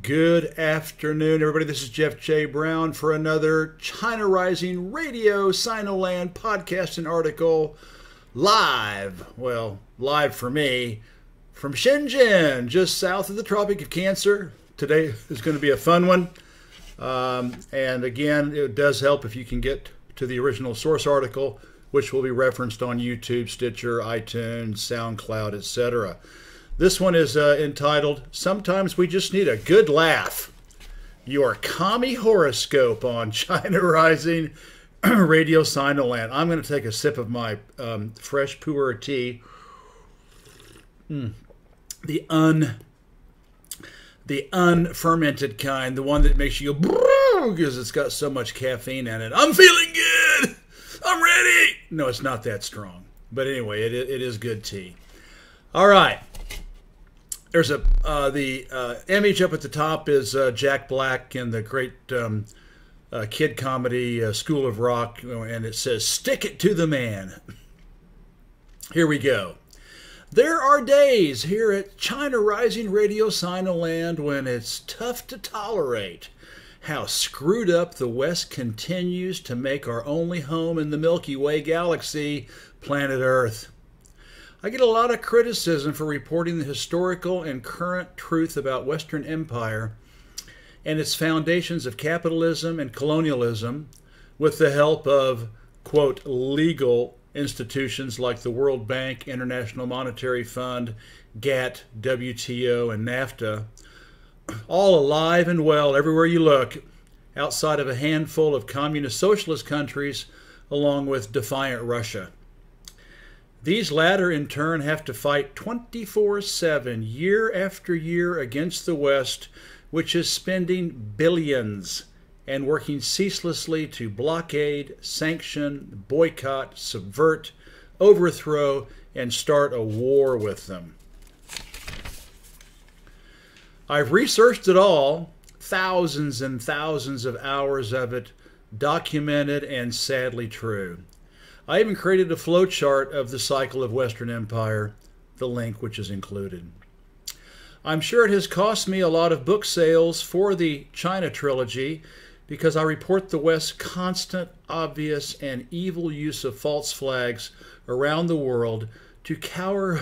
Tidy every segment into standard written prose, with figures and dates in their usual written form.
Good afternoon, everybody. This is Jeff J. Brown for another China Rising Radio Sinoland podcast and article live. Well, live for me from Shenzhen, just south of the Tropic of Cancer. Today is going to be a fun one. And again, it does help if you can get to the original source article, which will be referenced on YouTube, Stitcher, iTunes, SoundCloud, etc. This one is entitled, Sometimes We Just Need a Good Laugh. Your Commie Horoscope on China Rising Radio Sinoland. I'm going to take a sip of my fresh pu'er tea. The unfermented kind, the one that makes you go because it's got so much caffeine in it. I'm feeling good. I'm ready. No, it's not that strong. But anyway, it is good tea. All right. There's the image up at the top is Jack Black in the great kid comedy School of Rock, and it says, "Stick it to the man." Here we go. There are days here at China Rising Radio Sinoland when it's tough to tolerate how screwed up the West continues to make our only home in the Milky Way galaxy, planet Earth. I get a lot of criticism for reporting the historical and current truth about Western Empire and its foundations of capitalism and colonialism with the help of, quote, legal institutions like the World Bank, International Monetary Fund, GATT, WTO, and NAFTA, all alive and well everywhere you look, outside of a handful of communist socialist countries, along with defiant Russia. These latter, in turn, have to fight 24/7, year after year, against the West, which is spending billions and working ceaselessly to blockade, sanction, boycott, subvert, overthrow, and start a war with them. I've researched it all, thousands and thousands of hours of it, documented and sadly true. I even created a flowchart of the cycle of Western Empire, the link which is included. I'm sure it has cost me a lot of book sales for the China trilogy because I report the West's constant, obvious, and evil use of false flags around the world to cower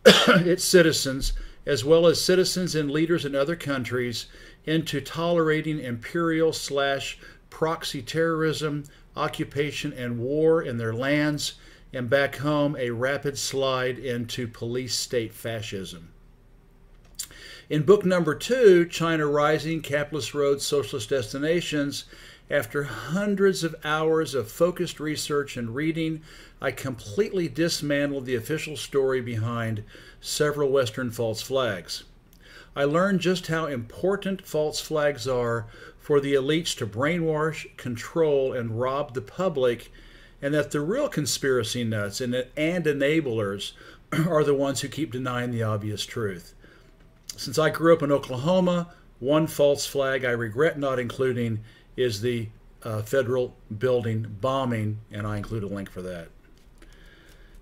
its citizens, as well as citizens and leaders in other countries, into tolerating imperial/proxy terrorism, occupation and war in their lands, and back home a rapid slide into police state fascism. In book number 2, China Rising, Capitalist Road, Socialist Destinations, after hundreds of hours of focused research and reading, I completely dismantled the official story behind several Western false flags. I learned just how important false flags are for the elites to brainwash, control, and rob the public, and that the real conspiracy nuts and enablers are the ones who keep denying the obvious truth. Since I grew up in Oklahoma, one false flag I regret not including is the federal building bombing, and I include a link for that.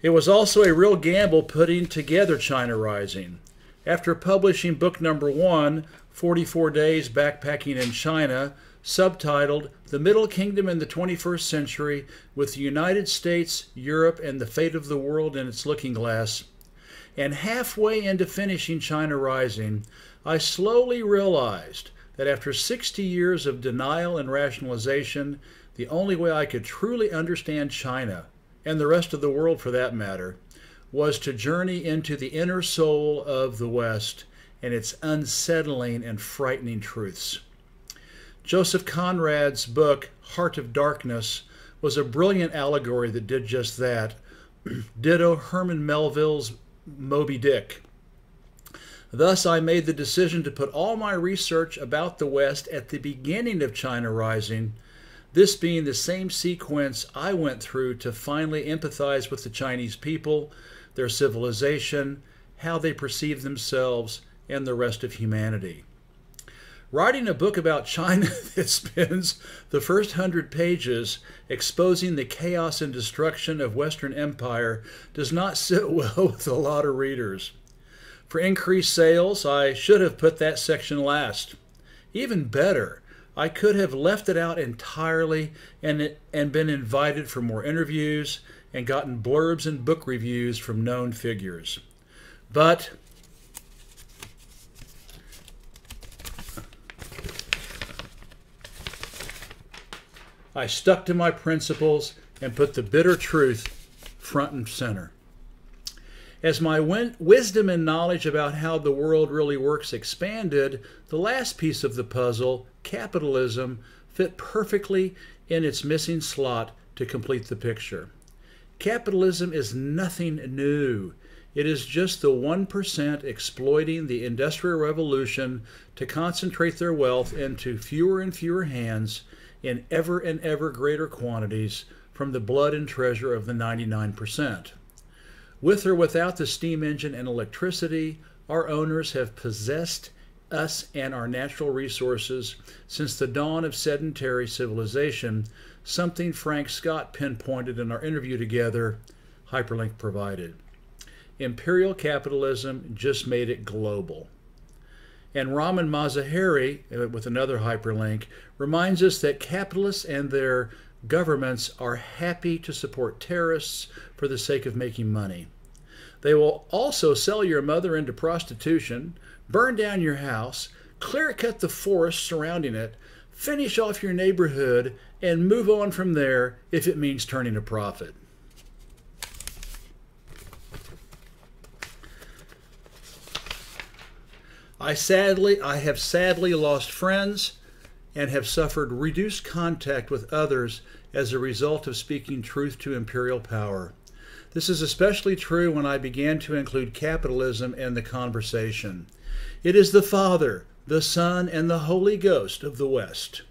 It was also a real gamble putting together China Rising. After publishing book number 1, 44 Days Backpacking in China, subtitled The Middle Kingdom in the 21st Century with the United States, Europe, and the Fate of the World in its Looking Glass, and halfway into finishing China Rising, I slowly realized that after 60 years of denial and rationalization, the only way I could truly understand China, and the rest of the world for that matter, was to journey into the inner soul of the West and its unsettling and frightening truths. Joseph Conrad's book, Heart of Darkness, was a brilliant allegory that did just that. Ditto Herman Melville's Moby Dick. Thus, I made the decision to put all my research about the West at the beginning of China Rising, this being the same sequence I went through to finally empathize with the Chinese people, their civilization, how they perceive themselves, and the rest of humanity. Writing a book about China that spends the first 100 pages exposing the chaos and destruction of Western Empire does not sit well with a lot of readers. For increased sales, I should have put that section last. Even better, I could have left it out entirely and been invited for more interviews and gotten blurbs and book reviews from known figures. But I stuck to my principles and put the bitter truth front and center. As my wisdom and knowledge about how the world really works expanded, the last piece of the puzzle, capitalism, fit perfectly in its missing slot to complete the picture. Capitalism is nothing new. It is just the 1% exploiting the Industrial Revolution to concentrate their wealth into fewer and fewer hands in ever and ever greater quantities from the blood and treasure of the 99%. With or without the steam engine and electricity, our owners have possessed us and our natural resources since the dawn of sedentary civilization, something Frank Scott pinpointed in our interview together, hyperlink provided. Imperial capitalism just made it global. And Raman Mazaheri, with another hyperlink, reminds us that capitalists and their governments are happy to support terrorists for the sake of making money. They will also sell your mother into prostitution, burn down your house, clear-cut the forest surrounding it, finish off your neighborhood, and move on from there if it means turning a profit. I have sadly lost friends and have suffered reduced contact with others as a result of speaking truth to imperial power. This is especially true when I began to include capitalism in the conversation. It is the Father, the Son, and the Holy Ghost of the West.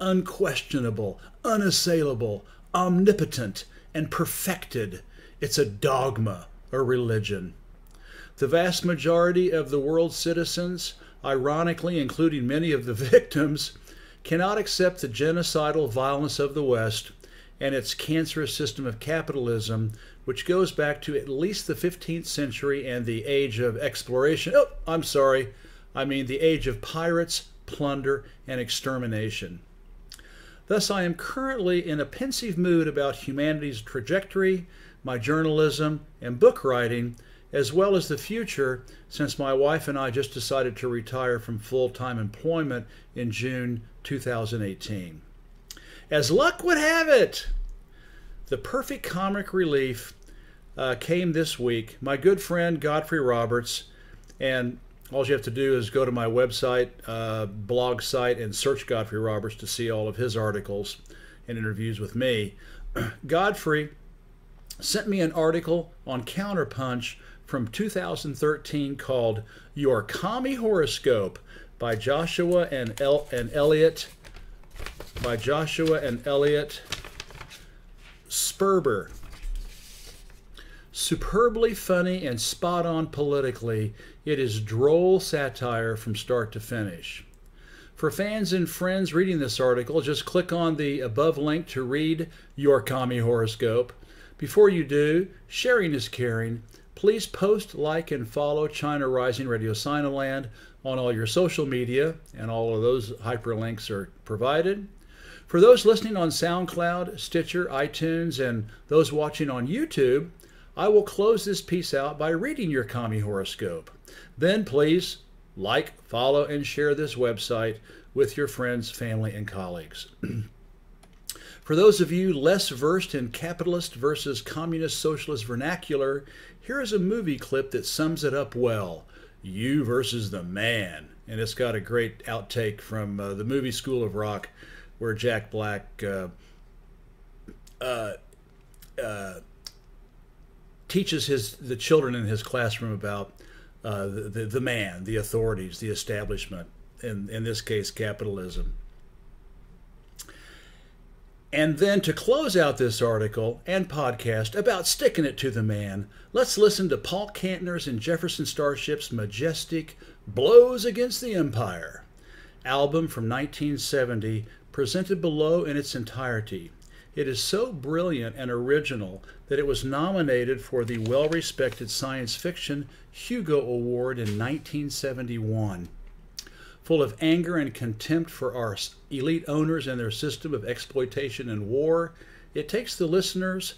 Unquestionable, unassailable, omnipotent, and perfected. It's a dogma, a religion. The vast majority of the world's citizens, ironically including many of the victims, cannot accept the genocidal violence of the West and its cancerous system of capitalism, which goes back to at least the 15th century and the age of exploration. The age of pirates, plunder, and extermination. Thus, I am currently in a pensive mood about humanity's trajectory, my journalism, and book writing, as well as the future, since my wife and I just decided to retire from full-time employment in June 2018. As luck would have it, the perfect comic relief came this week. My good friend Godfrey Roberts, and all you have to do is go to my website, blog site, and search Godfrey Roberts to see all of his articles and interviews with me. Godfrey sent me an article on Counterpunch from 2013 called Your Commie Horoscope by Joshua and Elliot Sperber. Superbly funny and spot on politically, it is droll satire from start to finish. For fans and friends reading this article, just click on the above link to read Your Commie Horoscope. Before you do, sharing is caring. Please post, like, and follow China Rising Radio Sinoland on all your social media, and all of those hyperlinks are provided. For those listening on SoundCloud, Stitcher, iTunes, and those watching on YouTube, I will close this piece out by reading your Commie Horoscope. Then please like, follow, and share this website with your friends, family, and colleagues. For those of you less versed in capitalist versus communist socialist vernacular, here is a movie clip that sums it up well. You versus the Man. And it's got a great outtake from the movie School of Rock, where Jack Black teaches the children in his classroom about the man, the authorities, the establishment, in this case, capitalism. And then to close out this article and podcast about sticking it to the man, let's listen to Paul Kantner's and Jefferson Starship's majestic Blows Against the Empire album from 1970, presented below in its entirety. It is so brilliant and original that it was nominated for the well-respected science fiction Hugo Award in 1971. Full of anger and contempt for our elite owners and their system of exploitation and war, it takes the listeners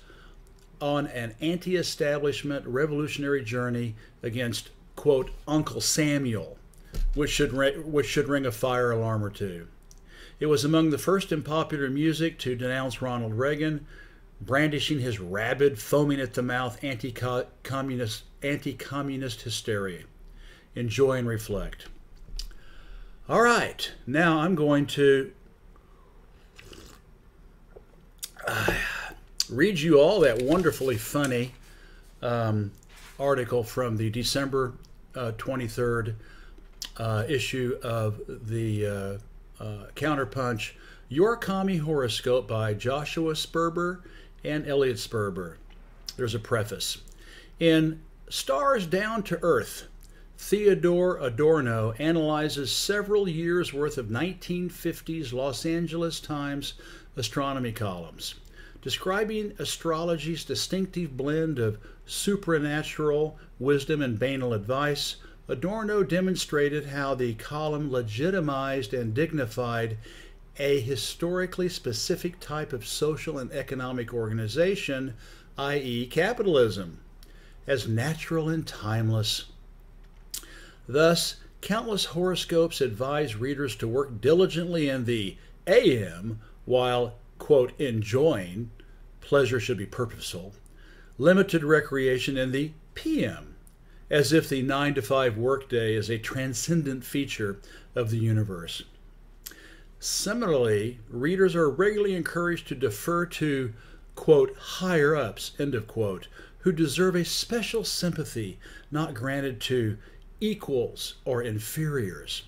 on an anti-establishment revolutionary journey against, quote, Uncle Samuel, which should ring a fire alarm or two. It was among the first in popular music to denounce Ronald Reagan, brandishing his rabid, foaming at the mouth anti-communist hysteria. Enjoy and reflect. All right, now I'm going to read you all that wonderfully funny article from the December 23rd issue of the Counterpunch, Your Commie Horoscope by Joshua Sperber and Elliot Sperber. There's a preface. In Stars Down to Earth, Theodore Adorno analyzes several years' worth of 1950s Los Angeles Times astronomy columns. Describing astrology's distinctive blend of supernatural wisdom and banal advice, Adorno demonstrated how the column legitimized and dignified a historically specific type of social and economic organization, i.e., capitalism, as natural and timeless. Thus, countless horoscopes advise readers to work diligently in the AM while, quote, enjoying, pleasure should be purposeful, limited recreation in the PM, as if the 9-to-5 workday is a transcendent feature of the universe. Similarly, readers are regularly encouraged to defer to, quote, higher-ups, end of quote, who deserve a special sympathy not granted to equals or inferiors,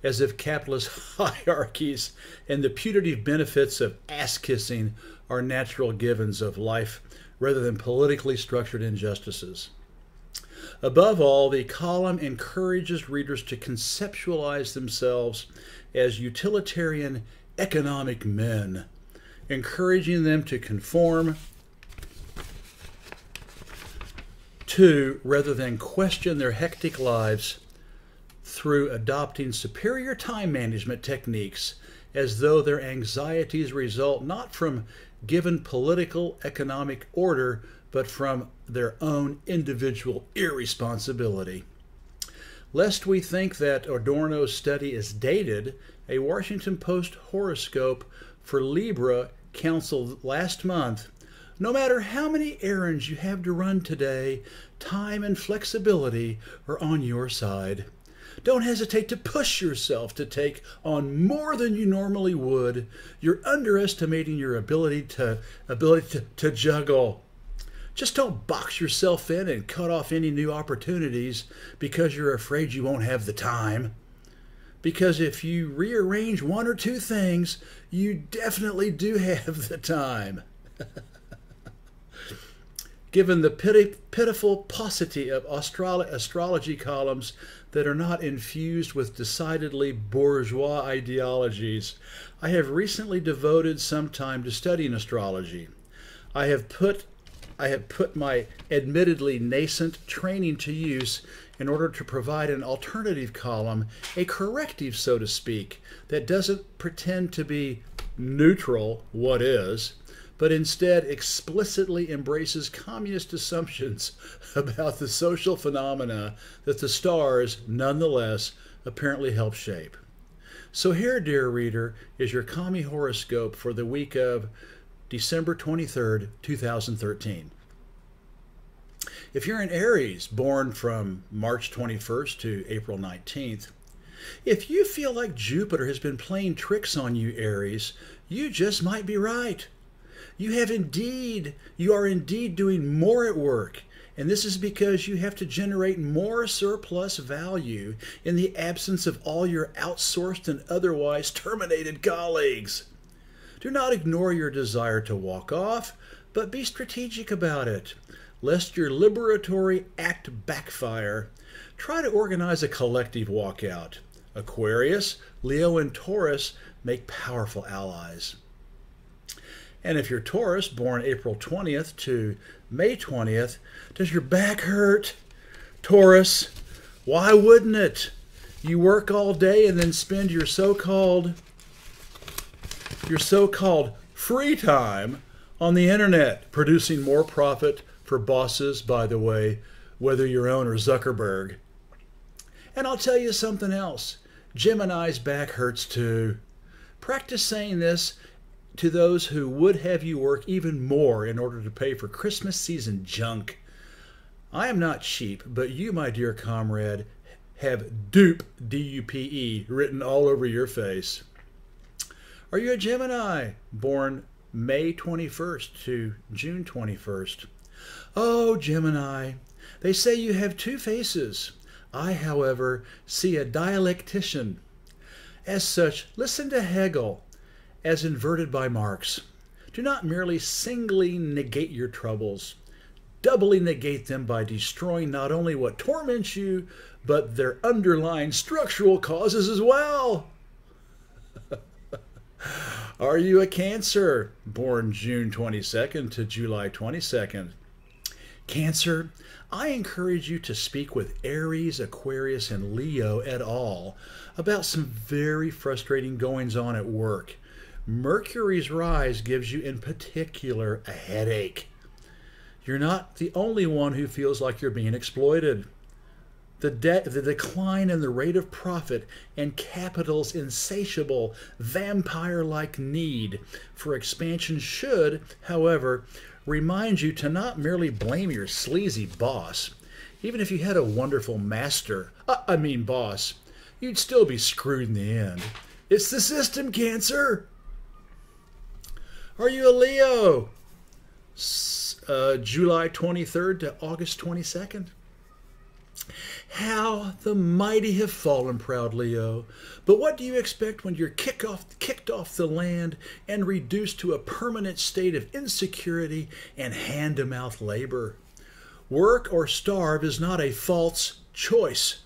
as if capitalist hierarchies and the putative benefits of ass-kissing are natural givens of life rather than politically structured injustices. Above all, the column encourages readers to conceptualize themselves as utilitarian economic men, encouraging them to conform to, rather than question their hectic lives through adopting superior time management techniques, as though their anxieties result not from given political economic order, but from their own individual irresponsibility. Lest we think that Adorno's study is dated, a Washington Post horoscope for Libra counseled last month, no matter how many errands you have to run today, time and flexibility are on your side. Don't hesitate to push yourself to take on more than you normally would. You're underestimating your ability to juggle. Just don't box yourself in and cut off any new opportunities because you're afraid you won't have the time. Because if you rearrange one or two things, you definitely do have the time. Given the pitiful paucity of astrology columns that are not infused with decidedly bourgeois ideologies, I have recently devoted some time to studying astrology. I have put my admittedly nascent training to use in order to provide an alternative column, a corrective, so to speak, that doesn't pretend to be neutral, what is, but instead explicitly embraces communist assumptions about the social phenomena that the stars, nonetheless, apparently help shape. So here, dear reader, is your Commie Horoscope for the week of December 23rd, 2013. If you're an Aries, born from March 21st to April 19th, if you feel like Jupiter has been playing tricks on you, Aries, you just might be right. You are indeed doing more at work, and this is because you have to generate more surplus value in the absence of all your outsourced and otherwise terminated colleagues. Do not ignore your desire to walk off, but be strategic about it. Lest your liberatory act backfire, try to organize a collective walkout. Aquarius, Leo, and Taurus make powerful allies. And if you're Taurus, born April 20th to May 20th, does your back hurt? Taurus, why wouldn't it? You work all day and then spend your so-called free time on the internet, producing more profit for bosses, by the way, whether your own or Zuckerberg. And I'll tell you something else. Gemini's back hurts too. Practice saying this to those who would have you work even more in order to pay for Christmas season junk. I am not cheap, but you, my dear comrade, have dupe, D-U-P-E, written all over your face. Are you a Gemini, born May 21st to June 21st? Oh, Gemini, they say you have two faces. I, however, see a dialectician. As such, listen to Hegel, as inverted by Marx. Do not merely singly negate your troubles. Doubly negate them by destroying not only what torments you, but their underlying structural causes as well. Are you a Cancer, born June 22nd to July 22nd? Cancer, I encourage you to speak with Aries, Aquarius, and Leo et al. About some very frustrating goings-on at work. Mercury's rise gives you in particular a headache. You're not the only one who feels like you're being exploited. The decline in the rate of profit and capital's insatiable, vampire-like need for expansion should, however, remind you to not merely blame your sleazy boss. Even if you had a wonderful boss, you'd still be screwed in the end. It's the system, Cancer. Are you a Leo? July 23rd to August 22nd? How the mighty have fallen, proud Leo. But what do you expect when you're kicked off the land and reduced to a permanent state of insecurity and hand-to-mouth labor? Work or starve is not a false choice.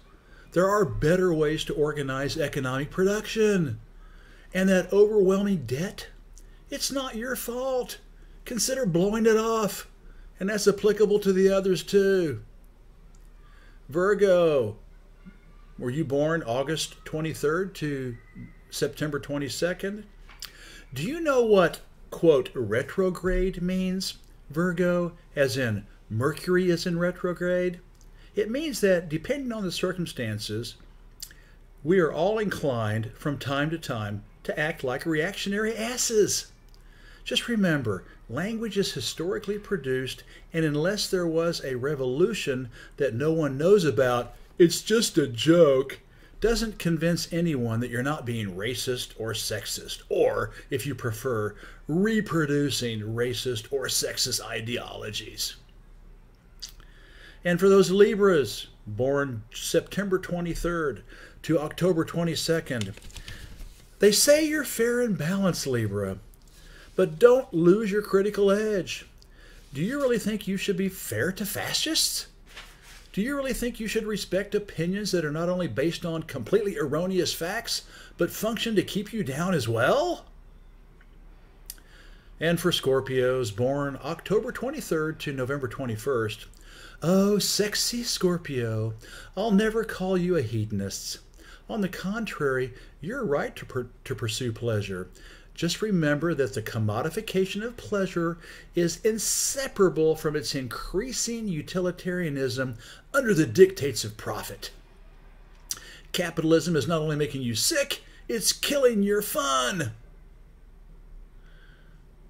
There are better ways to organize economic production. And that overwhelming debt, it's not your fault. Consider blowing it off. And that's applicable to the others too. Virgo, were you born August 23rd to September 22nd? Do you know what, quote, retrograde means, Virgo, as in Mercury is in retrograde? It means that, depending on the circumstances, we are all inclined from time to time to act like reactionary asses. Just remember, language is historically produced, and unless there was a revolution that no one knows about, it's just a joke, doesn't convince anyone that you're not being racist or sexist, or, if you prefer, reproducing racist or sexist ideologies. And for those Libras, born September 23rd to October 22nd, they say you're fair and balanced, Libra. But don't lose your critical edge. Do you really think you should be fair to fascists? Do you really think you should respect opinions that are not only based on completely erroneous facts, but function to keep you down as well? And for Scorpios, born October 23rd to November 21st, oh, sexy Scorpio, I'll never call you a hedonist. On the contrary, you're right to pursue pleasure. Just remember that the commodification of pleasure is inseparable from its increasing utilitarianism under the dictates of profit. Capitalism is not only making you sick, it's killing your fun.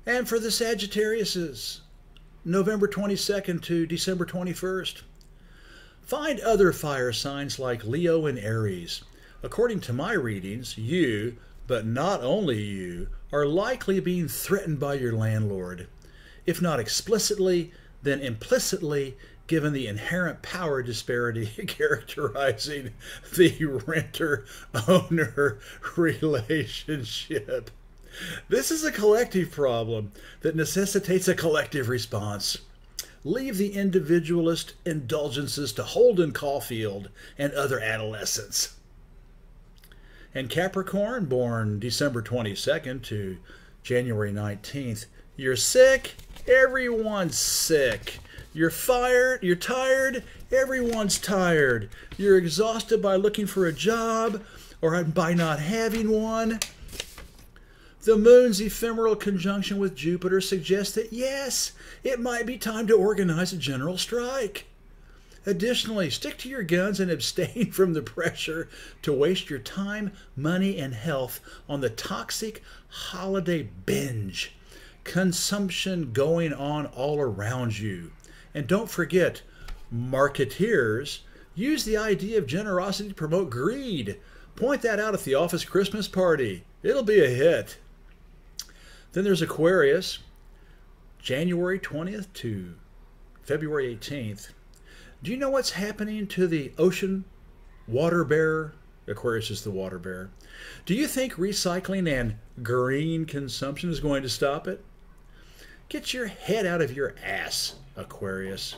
And for the Sagittariuses, November 22nd to December 21st, find other fire signs like Leo and Aries. According to my readings, you, but not only you, are likely being threatened by your landlord. If not explicitly, then implicitly, given the inherent power disparity characterizing the renter-owner relationship. This is a collective problem that necessitates a collective response. Leave the individualist indulgences to Holden Caulfield and other adolescents. And Capricorn, born December 22nd to January 19th, You're sick, everyone's sick. You're tired, everyone's tired. You're exhausted by looking for a job or by not having one. The moon's ephemeral conjunction with Jupiter suggests that, yes, it might be time to organize a general strike. Additionally, stick to your guns and abstain from the pressure to waste your time, money, and health on the toxic holiday binge consumption going on all around you. And don't forget, marketeers use the idea of generosity to promote greed. Point that out at the office Christmas party. It'll be a hit. Then there's Aquarius, January 20th to February 18th. Do you know what's happening to the ocean water bearer? Aquarius is the water bearer. Do you think recycling and green consumption is going to stop it? Get your head out of your ass, Aquarius.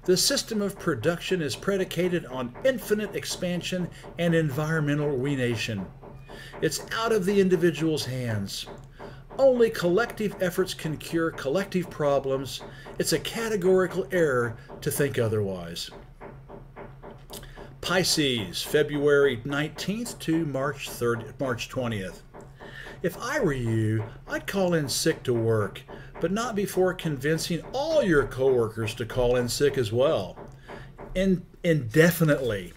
The system of production is predicated on infinite expansion and environmental ruination. It's out of the individual's hands. Only collective efforts can cure collective problems. It's a categorical error to think otherwise. Pisces, February 19th to March 20th. If I were you, I'd call in sick to work, but not before convincing all your coworkers to call in sick as well. Indefinitely.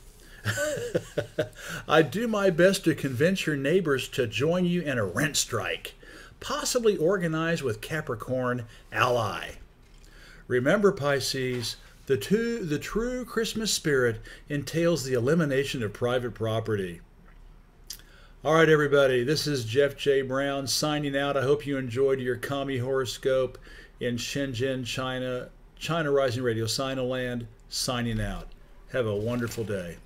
I'd do my best to convince your neighbors to join you in a rent strike, possibly organized with Capricorn ally. Remember, Pisces, the true Christmas spirit entails the elimination of private property. All right, everybody, this is Jeff J. Brown signing out. I hope you enjoyed your Commie Horoscope in Shenzhen, China. China Rising Radio Sinoland signing out. Have a wonderful day.